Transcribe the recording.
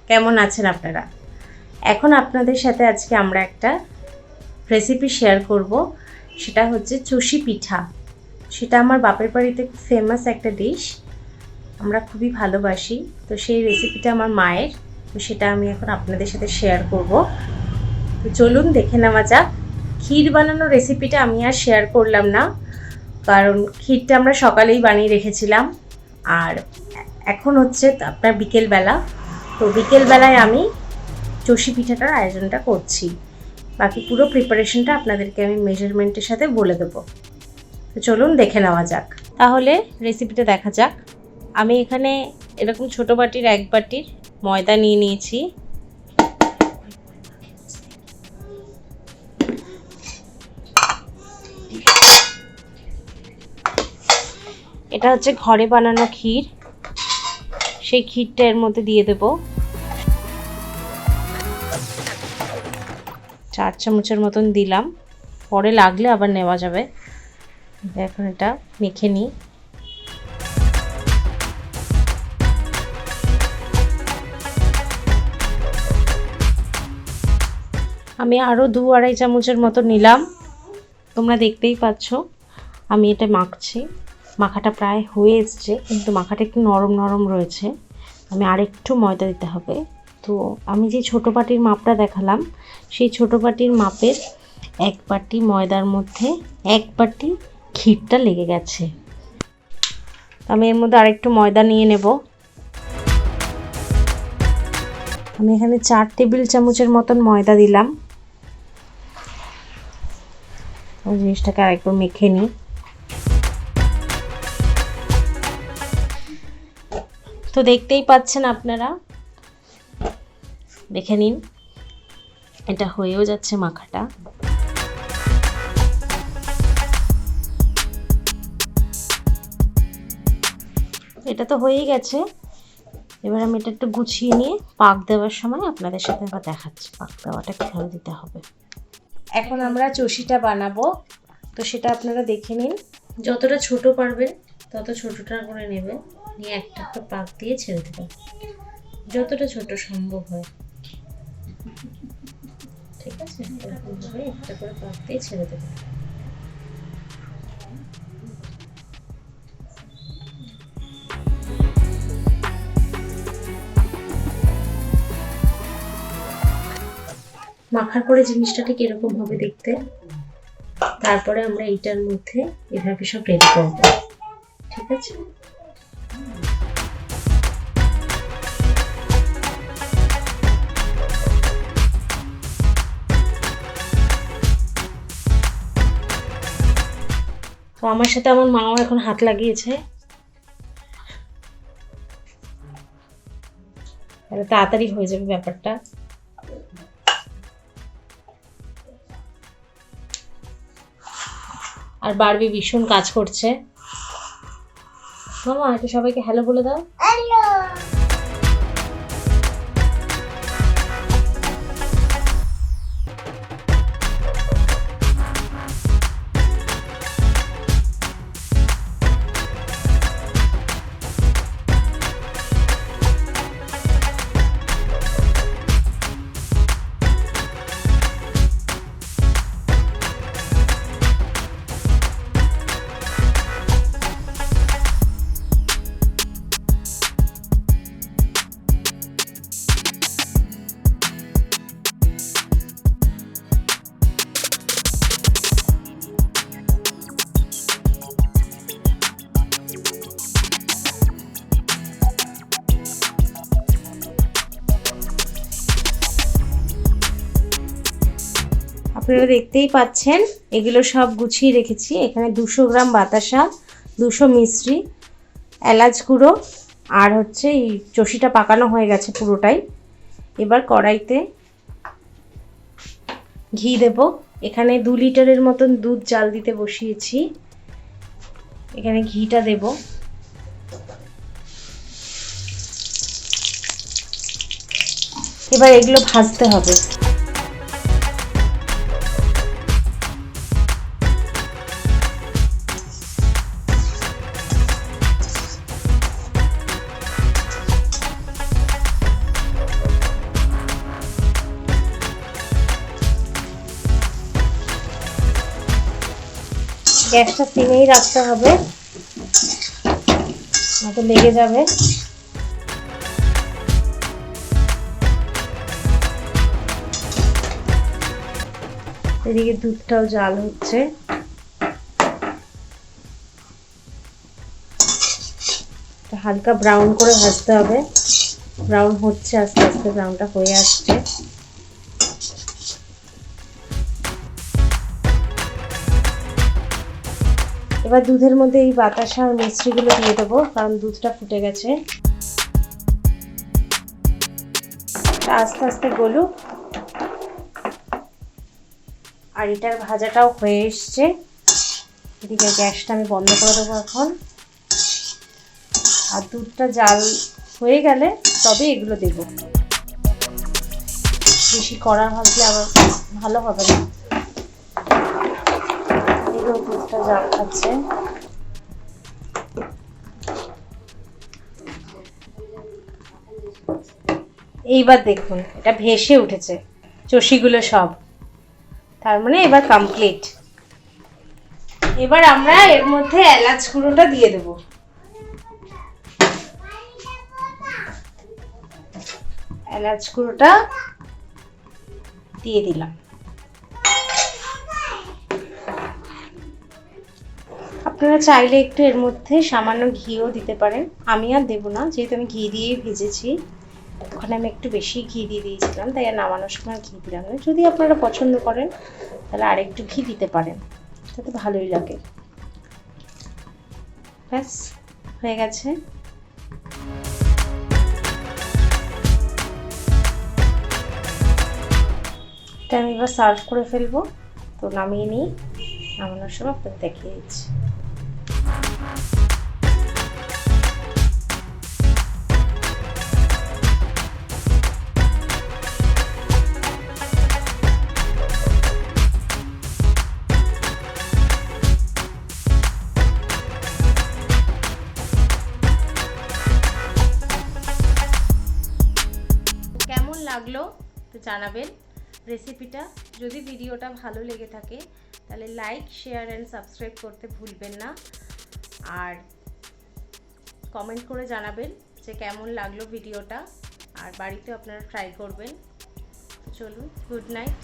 কেমন আছেন আপনারা? এখন আপনাদের সাথে আজকে আমরা একটা রেসিপি শেয়ার করব, সেটা হচ্ছে চুষি পিঠা। সেটা আমার বাপের বাড়িতে খুব ফেমাস একটা ডিশ, আমরা খুবই ভালোবাসি। তো সেই রেসিপিটা আমার মায়ের, তো সেটা আমি এখন আপনাদের সাথে শেয়ার করব। তো চলুন দেখে নেওয়া যাক। ক্ষীর বানানোর রেসিপিটা আমি আর শেয়ার করলাম না, কারণ ক্ষীরটা আমরা সকালেই বানিয়ে রেখেছিলাম। আর এখন হচ্ছে আপনার বিকেলবেলা, তো বিকেলবেলায় আমি চষি পিঠাটার আয়োজনটা করছি। বাকি পুরো প্রিপারেশনটা আপনাদেরকে আমি মেজারমেন্টের সাথে বলে দেবো। তো চলুন দেখে নেওয়া যাক। তাহলে রেসিপিটা দেখা যাক। আমি এখানে এরকম ছোটো বাটির 1 বাটির ময়দা নিয়ে নিয়েছি। এটা হচ্ছে ঘরে বানানো ক্ষীর, সেই ক্ষীরটা এর মধ্যে দিয়ে দেব। 4 চামচের মতন দিলাম, পরে লাগলে আবার নেওয়া যাবে। এখন এটা মেখে নিই। আমি আরও 2-2.5 চামচের মতো নিলাম। তোমরা দেখতেই পাচ্ছ আমি এটা মাখছি। মাখাটা প্রায় হয়ে এসছে, কিন্তু মাখাটা একটু নরম নরম রয়েছে। আমি আরেকটু ময়দা দিতে হবে। তো আমি যে ছোটো বাটির মাপটা দেখালাম, সেই ছোটো বাটির মাপের 1 বাটি ময়দার মধ্যে 1 বাটি ক্ষীরটা লেগে গেছে। আমি এর মধ্যে আরেকটু ময়দা নিয়ে নেব। আমি এখানে 4 টেবিল চামচের মতন ময়দা দিলাম। ওই জিনিসটাকে আরেকবার মেখে নিই। তো দেখতেই পাচ্ছেন আপনারা, দেখে নিন এটা হয়েও যাচ্ছে মাখাটা। এটা তো হয়েই গেছে। এবার আমি এটা একটু গুছিয়ে নিয়ে পাক দেওয়ার সময় আপনাদের সাথে আবার দেখাচ্ছি পাক দেওয়াটা কিভাবে দিতে হবে। এখন আমরা চষিটা বানাবো, তো সেটা আপনারা দেখে নিন। যতটা ছোট পারবেন তত ছোটটা করে নেবেন, নিয়ে একটা একটা পাক দিয়ে ছেড়ে দেবেন, যতটা ছোট সম্ভব হয়। ঠিক আছে, এরকমভাবে একটা করে পাক দিয়ে ছেড়ে দেবেন। মাখার পরে জিনিসটা ঠিক এরকম হবে দেখতে। তারপরে আমরা এইটার মধ্যে এভাবে সব রেডি করবো। ঠিক আছে, তো আমার সাথে আমার মাও এখন হাত লাগিয়েছে। তাড়াতাড়ি হয়ে যাবে ব্যাপারটা। আর বারবি ভীষণ কাজ করছে। মামা এটা সবাইকে হ্যালো বলে দাও। হ্যালো। আপনারা দেখতেই পাচ্ছেন এগুলো সব গুছিয়ে রেখেছি। এখানে 200 গ্রাম বাতাসা, 200 মিশ্রি, এলাচ গুঁড়ো, আর হচ্ছে এই চষিটা পাকানো হয়ে গেছে পুরোটাই। এবার কড়াইতে ঘি দেব। এখানে 2 লিটারের মতন দুধ জাল দিতে বসিয়েছি। এখানে ঘিটা দেব। এবার এগুলো ভাজতে হবে। গ্যাসটা সিমেই রাখতে হবে, নয়তো লেগে যাবে। এদিকে দুধটাও জাল হচ্ছে। হালকা ব্রাউন করে ভাজতে হবে। ব্রাউন হচ্ছে, আস্তে আস্তে ব্রাউনটা হয়ে আসছে। এবার দুধের মধ্যে এই বাতাসা আর মিশ্রিগুলো দিয়ে দেবো, কারণ দুধটা ফুটে গেছে। আস্তে আস্তে গলুক। আর এটার ভাজাটাও হয়ে এসছে। এদিকে গ্যাসটা আমি বন্ধ করে দেবো এখন। আর দুধটা জাল হয়ে গেলে তবে এগুলো দেব। বেশি কড়া ভাজলে আবার ভালো হবে না। এগুলো দুধটা জাল খাচ্ছে। এইবার দেখুন এটা ভেসে উঠেছে চষিগুলো সব, তার মানে এবার কমপ্লিট। এবার আমরা এর মধ্যে এলাচ গুঁড়োটা দিয়ে দেব। এলাচ গুঁড়োটা দিয়ে দিলাম। আপনারা চাইলে একটু এর মধ্যে সামান্য ঘিও দিতে পারেন, আমি আর দেবো না, যেহেতু আমি ঘি দিয়েই ভেজেছি। ওখানে আমি একটু বেশি ঘি দিয়ে দিয়েছিলাম, তাই আর নামানোর সময় ঘি দিলাম না। যদি আপনারা পছন্দ করেন তাহলে আর একটু ঘি দিতে পারেন, তাতে ভালোই লাগে। ব্যাস হয়ে গেছে। এটা আমি এবার সার্ভ করে ফেলবো। তো নামিয়ে নিই, নামানোর সময় আপনাদের দেখিয়ে দিচ্ছি। কেমন লাগলো তো জানাবেন রেসিপিটা। যদি ভিডিওটা ভালো লেগে থাকে তাহলে লাইক, শেয়ার অ্যান্ড সাবস্ক্রাইব করতে ভুলবেন না। আর কমেন্ট করে জানাবেন যে কেমন লাগলো ভিডিওটা, আর বাড়িতে আপনারা ট্রাই করবেন। চলুন, গুড নাইট।